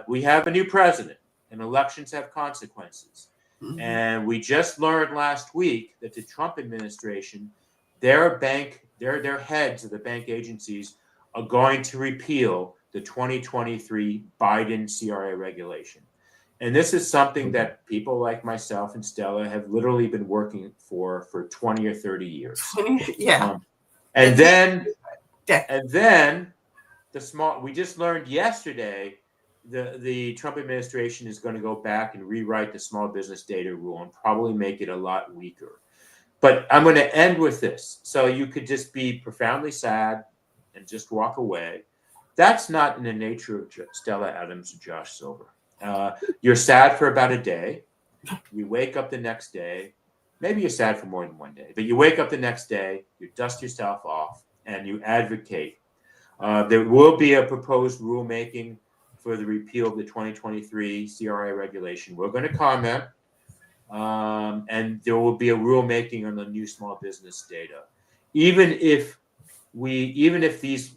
Speaker 21: We have a new president, and elections have consequences. Mm-hmm. And we just learned last week that the Trump administration, their heads of the bank agencies are going to repeal the 2023 Biden CRA regulation. And this is something that people like myself and Stella have literally been working for 20 or 30 years.
Speaker 2: Yeah.
Speaker 21: And then we just learned yesterday the Trump administration is going to go back and rewrite the small business data rule and probably make it a lot weaker. But I'm going to end with this. So you could just be profoundly sad and just walk away. That's not in the nature of Stella Adams or Josh Silver. You're sad for about a day. You wake up the next day. Maybe you're sad for more than one day, but you wake up the next day, you dust yourself off, and you advocate. There will be a proposed rulemaking for the repeal of the 2023 CRA regulation. We're going to comment, and there will be a rulemaking on the new small business data. Even if these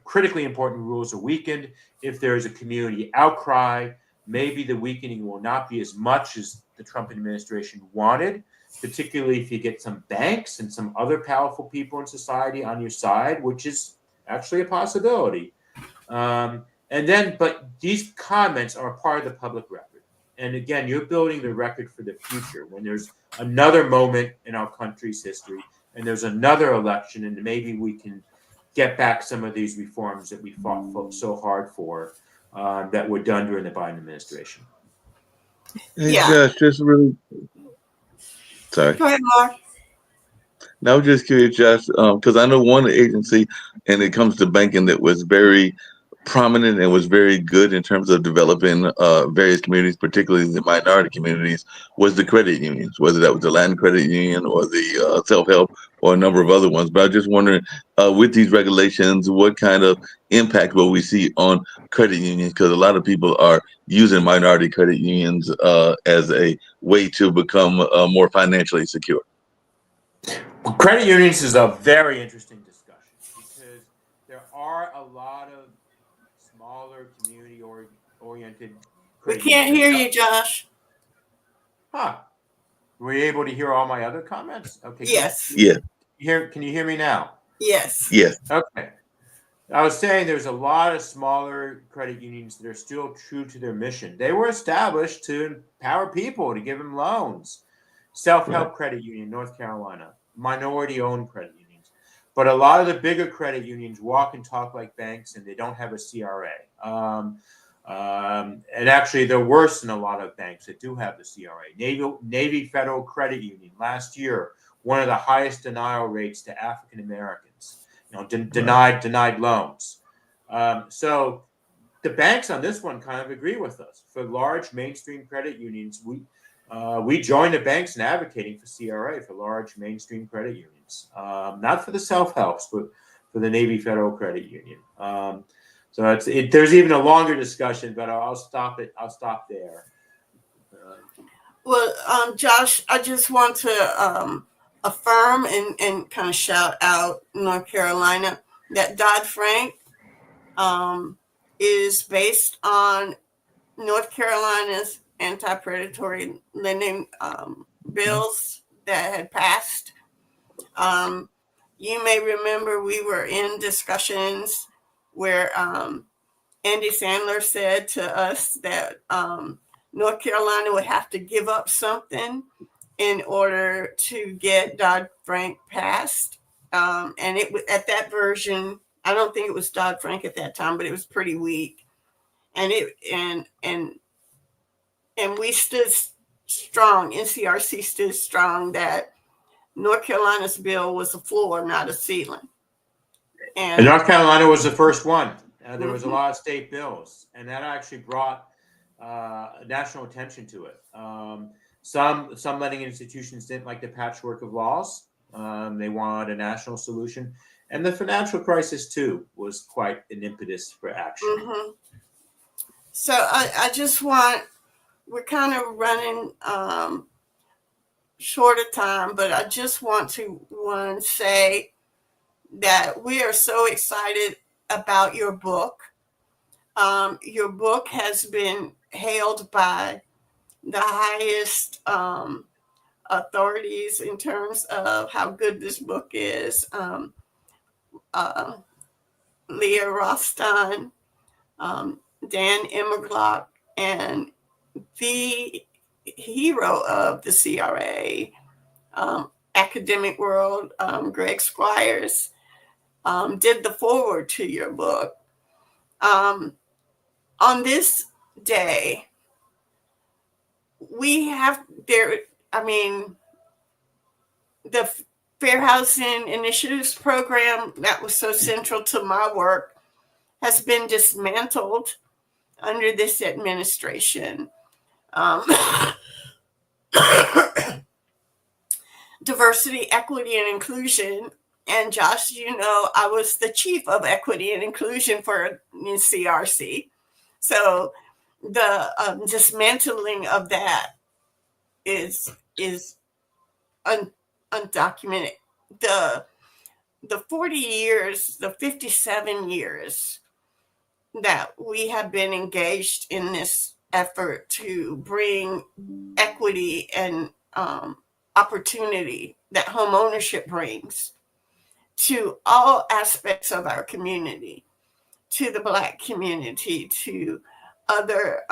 Speaker 21: critically important rules are weakened, if there is a community outcry, maybe the weakening will not be as much as the Trump administration wanted, particularly if you get some banks and some other powerful people in society on your side, which is actually a possibility. But these comments are a part of the public record. And again, you're building the record for the future when there's another moment in our country's history and there's another election, and maybe we can get back some of these reforms that we fought so hard for that were done during the Biden administration.
Speaker 1: Yeah. Josh, just really. Sorry.
Speaker 2: Go ahead, Mark.
Speaker 1: Now, I was just curious, Josh, because I know one agency, and it comes to banking, that was very prominent and was very good in terms of developing various communities, particularly the minority communities, was the credit unions, whether that was the Latin Credit Union or the self-help or a number of other ones. But I was just wondering, with these regulations, what kind of impact will we see on credit unions? Because a lot of people are using minority credit unions as a way to become more financially secure.
Speaker 21: Well, credit unions is a very interesting discussion because there are a lot of smaller community-oriented.
Speaker 2: We can't hear you, Josh.
Speaker 21: Huh. Were you able to hear all my other comments? Okay.
Speaker 2: Yes.
Speaker 21: Can you hear me now?
Speaker 2: Yes.
Speaker 1: Yes.
Speaker 21: Okay. I was saying there's a lot of smaller credit unions that are still true to their mission. They were established to empower people, to give them loans. Self-help credit union, North Carolina, minority-owned credit unions. But a lot of the bigger credit unions walk and talk like banks, and they don't have a CRA. And actually, they're worse than a lot of banks that do have the CRA. Navy Federal Credit Union last year, one of the highest denial rates to African Americans. Denied loans. So the banks on this one kind of agree with us. For large mainstream credit unions, we join the banks in advocating for CRA for large mainstream credit unions, not for the self-helps, but for the Navy Federal Credit Union. So there's even a longer discussion, but I'll stop it. I'll stop there.
Speaker 2: Well, Josh, I just want to affirm and kind of shout out North Carolina that Dodd-Frank is based on North Carolina's anti-predatory lending bills that had passed. You may remember we were in discussions where Andy Sandler said to us that North Carolina would have to give up something in order to get Dodd-Frank passed. And it was at that version, I don't think it was Dodd-Frank at that time, but it was pretty weak. And we stood strong, NCRC stood strong that North Carolina's bill was a floor, not a ceiling.
Speaker 21: And North Carolina was the first one. There was a lot of state bills, and that actually brought national attention to it. Some lending institutions didn't like the patchwork of laws. They wanted a national solution. And the financial crisis, too, was quite an impetus for action.
Speaker 2: Mm-hmm. So I just want, we're kind of running short of time, but I just want to say that we are so excited about your book. Your book has been hailed by the highest authorities in terms of how good this book is. Leah Rothstein, Dan Immergluck, and the hero of the CRA, academic world, Greg Squires, did the foreword to your book. On this day, we have the Fair Housing Initiatives program that was so central to my work has been dismantled under this administration. Diversity, equity, and inclusion. And Josh, you know, I was the chief of equity and inclusion for NCRC. So the dismantling of that is undocumented. The 40 years, the 57 years that we have been engaged in this effort to bring equity and opportunity that home ownership brings to all aspects of our community, to the Black community, to other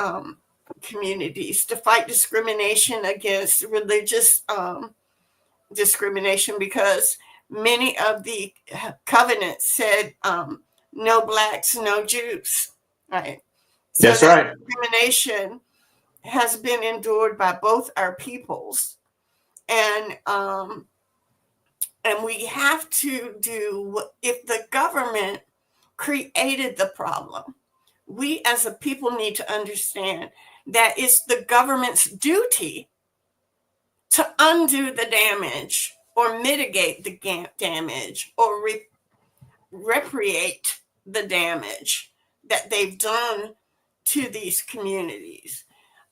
Speaker 2: communities, to fight discrimination against religious discrimination, because many of the covenants said no Blacks, no Jews, right? So
Speaker 21: that's right.
Speaker 2: Discrimination has been endured by both our peoples, and we have to do, if the government created the problem, we as a people need to understand that it's the government's duty to undo the damage or mitigate the damage or reparate the damage that they've done to these communities.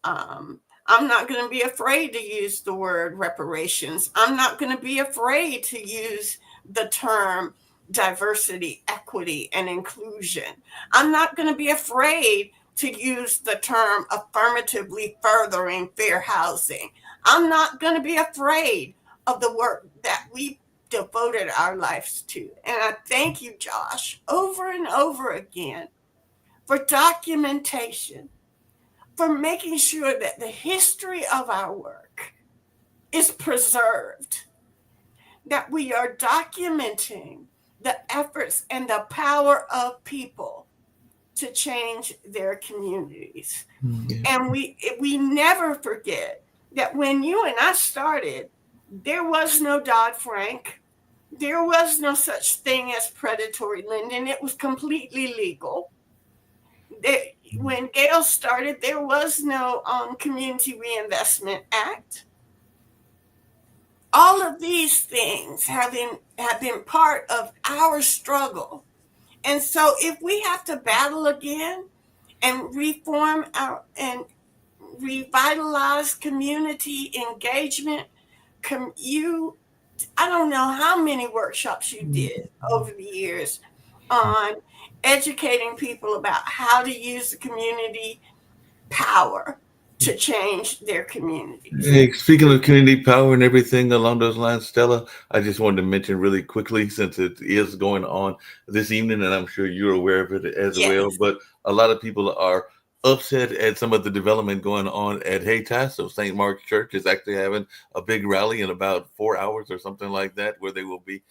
Speaker 2: I'm not going to be afraid to use the word reparations. I'm not going to be afraid to use the term diversity, equity, and inclusion. I'm not going to be afraid to use the term affirmatively furthering fair housing. I'm not going to be afraid of the work that we devoted our lives to. And I thank you, Josh, over and over again for documentation, for making sure that the history of our work is preserved, that we are documenting the efforts and the power of people to change their communities. Mm-hmm. And we never forget that when you and I started, there was no Dodd-Frank. There was no such thing as predatory lending. It was completely legal. When Gail started, there was no Community Reinvestment Act. All of these things have been part of our struggle. And so if we have to battle again and reform and revitalize community engagement, I don't know how many workshops you did over the years on educating people about how to use the community power to change their communities.
Speaker 1: Hey, speaking of community power and everything along those lines, Stella, I just wanted to mention really quickly, since it is going on this evening, and I'm sure you're aware of it as well, but a lot of people are upset at some of the development going on at Hayti. So St. Mark's Church is actually having a big rally in about 4 hours or something like that, where they will be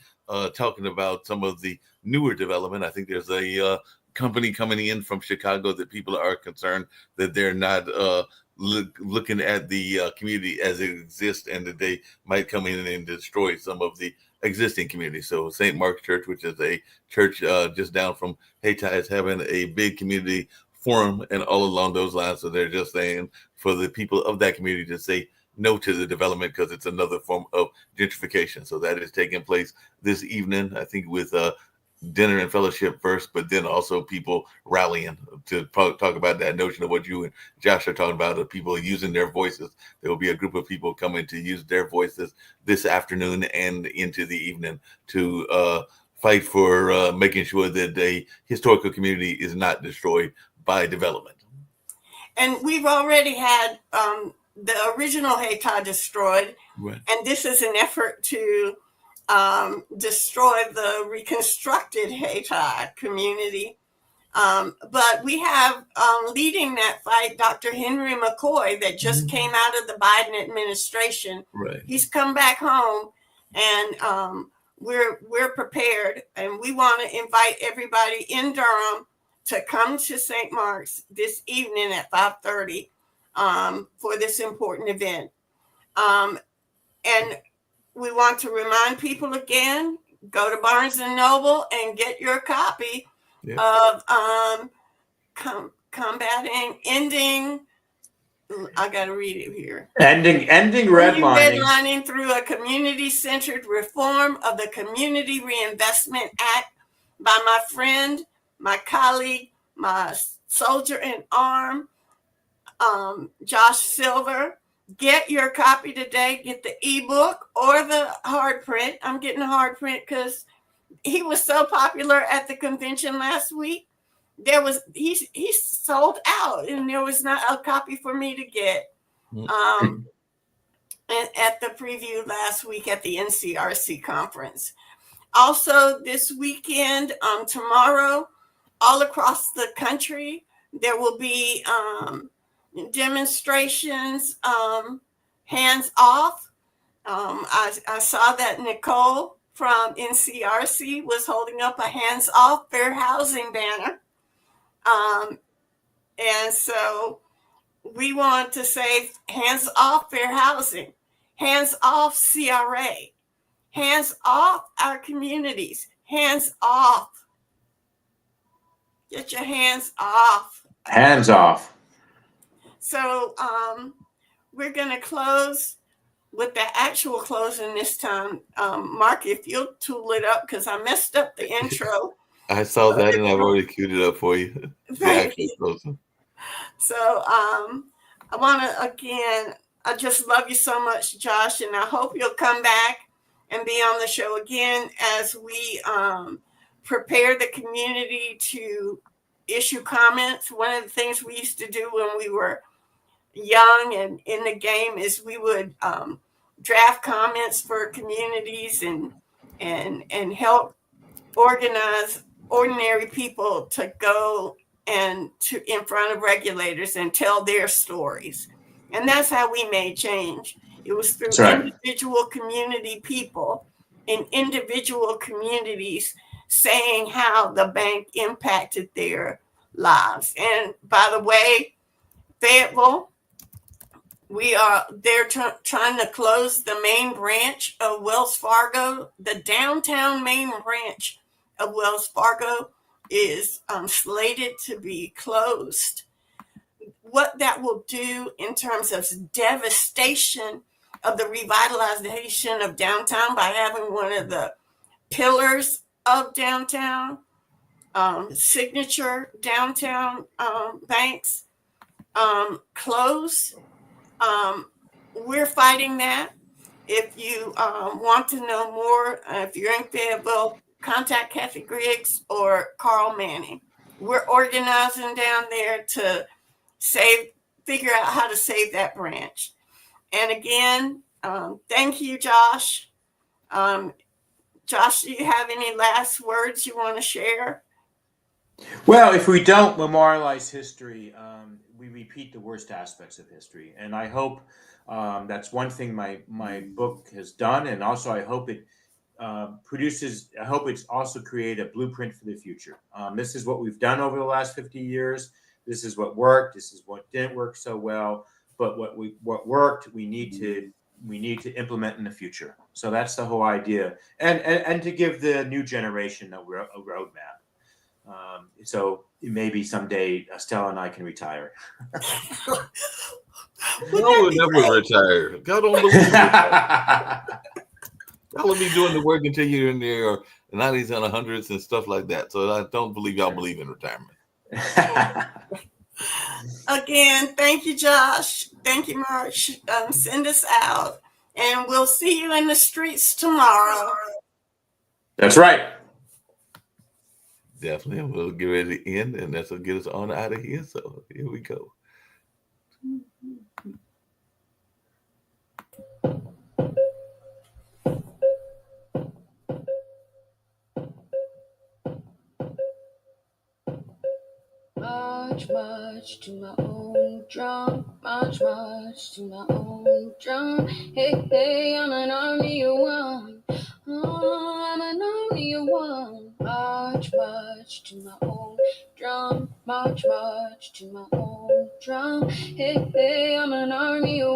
Speaker 1: talking about some of the newer development. I think there's a company coming in from Chicago that people are concerned that they're not looking at the community as it exists, and that they might come in and destroy some of the existing community. So St. Mark's Church, which is a church just down from Hayti, is having a big community forum and all along those lines. So they're just saying for the people of that community to say no to the development because it's another form of gentrification. So that is taking place this evening, I think, with dinner and fellowship first, but then also people rallying to talk about that notion of what you and Josh are talking about, of people using their voices. There will be a group of people coming to use their voices this afternoon and into the evening to fight for making sure that the historical community is not destroyed by development.
Speaker 2: And we've already had the original Hayti destroyed,
Speaker 1: right.
Speaker 2: And this is an effort to destroy the reconstructed Hayti community. But we have leading that fight, Dr. Henry McCoy, that just came out of the Biden administration.
Speaker 1: Right.
Speaker 2: He's come back home, and we're prepared, and we want to invite everybody in Durham to come to St. Mark's this evening at 5:30 for this important event. And we want to remind people again, go to Barnes & Noble and get your copy of Ending, I got to read it here.
Speaker 21: Ending redlining
Speaker 2: through a community-centered reform of the Community Reinvestment Act by my friend, my colleague, my soldier in arm, Josh Silver. Get your copy today. Get the ebook or the hard print. I'm getting the hard print because he was so popular at the convention last week. He sold out, and there was not a copy for me to get. And at the preview last week at the NCRC conference. Also, this weekend, tomorrow, all across the country, there will be demonstrations, hands off. I saw that Nicole from NCRC was holding up a hands off fair housing banner. And so we want to say hands off fair housing, hands off CRA, hands off our communities, hands off. Get your hands off.
Speaker 21: Hands off.
Speaker 2: So we're going to close with the actual closing this time. Mark, if you'll tool it up, because I messed up the intro.
Speaker 1: I saw that and I've already queued it up for you.
Speaker 2: Thank you. So I want to, again, I just love you so much, Josh, and I hope you'll come back and be on the show again as we prepare the community to issue comments. One of the things we used to do when we were young and in the game is we would draft comments for communities and help organize ordinary people to go and to in front of regulators and tell their stories. And that's how we made change. It was through individual community people in individual communities saying how the bank impacted their lives. And by the way, Fayetteville, they're trying to close the main branch of Wells Fargo. The downtown main branch of Wells Fargo is slated to be closed. What that will do in terms of devastation of the revitalization of downtown by having one of the pillars of downtown, signature downtown banks close. We're fighting that. If you want to know more, if you're in Fayetteville, contact Kathy Griggs or Carl Manning. We're organizing down there to figure out how to save that branch. And again, thank you, Josh. Josh, do you have any last words you want to share?
Speaker 21: Well, if we don't memorialize history, we repeat the worst aspects of history. And I hope that's one thing my book has done. And also I hope it it's also create a blueprint for the future. This is what we've done over the last 50 years. This is what worked. This is what didn't work so well. but what worked, we need to implement in the future. So that's the whole idea, and to give the new generation a roadmap. So maybe someday Stella and I can retire.
Speaker 1: No, we'll never retire. God don't believe it. Y'all will be doing the work until you're in their 90s and 100s and stuff like that. So I don't believe y'all believe in retirement.
Speaker 2: Again, thank you, Josh. Thank you, March. Send us out, and we'll see you in the streets tomorrow.
Speaker 21: That's right.
Speaker 1: Definitely. We'll get ready to end, and that's what get us on out of here. So here we go.
Speaker 5: March, march to my own drum. March, march to my own drum. Hey, hey, I'm an army of one. Oh, I'm an army of one. March, march to my own drum. March, march to my own drum. Hey, hey, I'm an army of